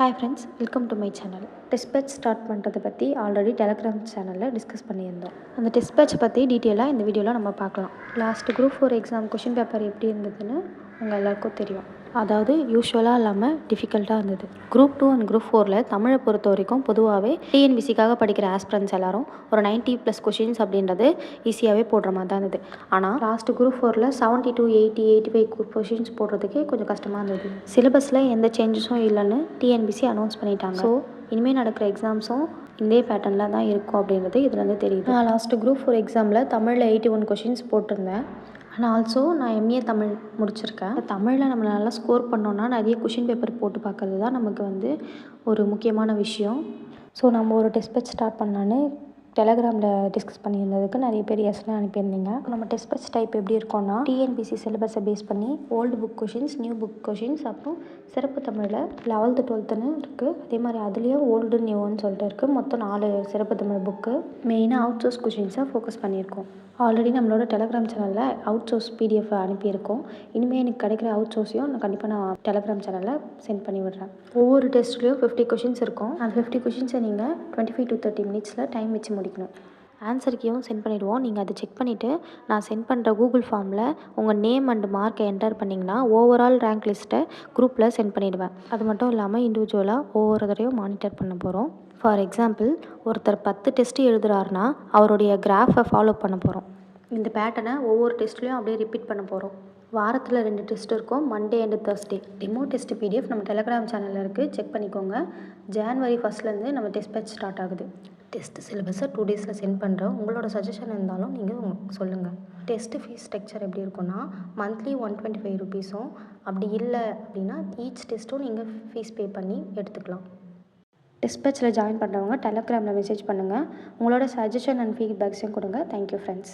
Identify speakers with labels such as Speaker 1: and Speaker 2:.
Speaker 1: Hi friends, welcome to my channel. Test batch start பண்ணுறதை பற்றி already Telegram சேனலில் discuss பண்ணியிருந்தோம். அந்த டெஸ்ட் பேட்ச் பற்றி டீட்டெயிலாக இந்த வீடியோவில் நம்ம பார்க்கலாம். Last group 4 exam question paper எப்படி இருந்ததுன்னு உங்கள் எல்லாருக்கும் தெரியும். அதாவது யூஸ்வலாக இல்லாமல் டிஃபிகல்ட்டாக இருந்தது. குரூப் 2 அண்ட் குரூப் 4ல் தமிழை பொறுத்த வரைக்கும் பொதுவாகவே டிஎன்பிசிக்காக படிக்கிற ஆஸ்பிரன்ஸ் எல்லாரும் ஒரு 90+ கொஷின்ஸ் அப்படின்றது ஈஸியாகவே போடுற மாதிரி தான் இருந்தது. ஆனால் லாஸ்ட் குரூப் 4ல் 72, 80, 85 கொஷின்ஸ் போடுறதுக்கே கொஞ்சம் கஷ்டமாக இருந்தது. சிலபஸில் எந்த சேஞ்சஸும் இல்லைன்னு டிஎன்பிசி அனௌன்ஸ் பண்ணிட்டாங்க. ஸோ இனிமேல் நடக்கிற எக்ஸாம்ஸும் இதே பேட்டர்னில் தான் இருக்கும் அப்படின்றது இதுலேருந்து தெரியுது. நான் லாஸ்ட்டு குரூப் 4 எக்ஸாமில் தமிழில் 81 கொஷின்ஸ் போட்டிருந்தேன். அண்ட் ஆல்சோ நான் எம்ஏ தமிழ் முடிச்சிருக்கேன். தமிழில் நம்ம நல்லா ஸ்கோர் பண்ணோன்னா நிறைய கொஷின் பேப்பர் போட்டு பார்க்கறது தான் நமக்கு ஒரு முக்கியமான விஷயம். ஸோ நம்ம ஒரு டெஸ்ட் பேட்ச் ஸ்டார்ட் பண்ணலான்னு டெலகிராமில் டிஸ்கஸ் பண்ணியிருந்ததுக்கு நிறைய பேர் எஸ்லாம் அனுப்பியிருந்தீங்க. நம்ம டெஸ்ட் பேட்ச் டைப் எப்படி இருக்கோன்னா டிஎன்பிசி சிலபஸை பேஸ் பண்ணி old book questions, new book questions, அப்புறம் சிறப்பு தமிழில் 11th 12th இருக்குது. அதே மாதிரி அதுலேயும் ஓல்டு நியூன்னு சொல்லிட்டு இருக்குது. மொத்தம் 4 சிறப்பு தமிழ் புக்கு. மெயினாக அவுட் சோர்ஸ் கொஷின்ஸை ஃபோக்கஸ் பண்ணியிருக்கோம். ஆல்ரெடி நம்மளோட டெலகிராம் சேனலில் அவுட் சோர்ஸ் பிடிஎஃப் அனுப்பியிருக்கோம். இனிமேல் எனக்கு கிடைக்கிற அவுட் சோர்ஸையும் நான் டெலகிராம் சேனலில் சென்ட் பண்ணி விடுறேன். ஒவ்வொரு டெஸ்ட்லேயும் 50 கொஷின்ஸ் இருக்கும். அந்த 50 கொஷின்ஸை நீங்கள் 25 to 30 மினிட்ஸில் டைம் வச்சு முடிக்கணும். ஆன்சர் கீயும் சென்ட் பண்ணிவிடுவோம். நீங்கள் அதை செக் பண்ணிவிட்டு நான் சென்ட் பண்ணுற கூகுள் ஃபார்மில் உங்கள் நேம் அண்ட் மார்க்கை என்டர் பண்ணிங்கன்னா ஓவரால் ரேங்க் லிஸ்ட்டை குரூப்பில் சென்ட் பண்ணிவிடுவேன். அது மட்டும் இல்லாமல் இண்டிவிஜுவலாக ஒவ்வொரு தடவையும் மானிட்டர் பண்ண போகிறோம். ஃபார் எக்ஸாம்பிள், ஒருத்தர் 10 டெஸ்ட்டு எழுதுறாருன்னா அவருடைய கிராஃபை ஃபாலோ பண்ண போகிறோம். இந்த பேட்டர்னை ஒவ்வொரு டெஸ்ட்லேயும் அப்படியே ரிப்பீட் பண்ண போகிறோம். வாரத்தில் 2 டெஸ்ட் இருக்கும், Monday and Thursday. Demo test PDF நம்ம டெலகிராம் சேனலில் இருக்குது, செக் பண்ணிக்கோங்க. January 1 நம்ம டெஸ்ட் பேட்ச் ஸ்டார்ட் ஆகுது. டெஸ்ட் சிலபஸை 2 டேஸில் சென்ட் பண்ணுறோம். உங்களோட சஜஷன் இருந்தாலும் நீங்கள் சொல்லுங்கள். டெஸ்ட்டு ஃபீஸ் ஸ்ட்ரக்சர் எப்படி இருக்குன்னா மந்த்லி 125 ருபீஸும், அப்படி இல்லை அப்படின்னா ஈச் டெஸ்ட்டும் நீங்கள் ஃபீஸ் பே பண்ணி எடுத்துக்கலாம். டெஸ்ட் பேட்சில் ஜாயின் பண்ணுறவங்க டெலகிராமில் மெசேஜ் பண்ணுங்கள். உங்களோட சஜஷன் அண்ட் ஃபீட்பேக்ஸையும் கொடுங்க. Thank you friends.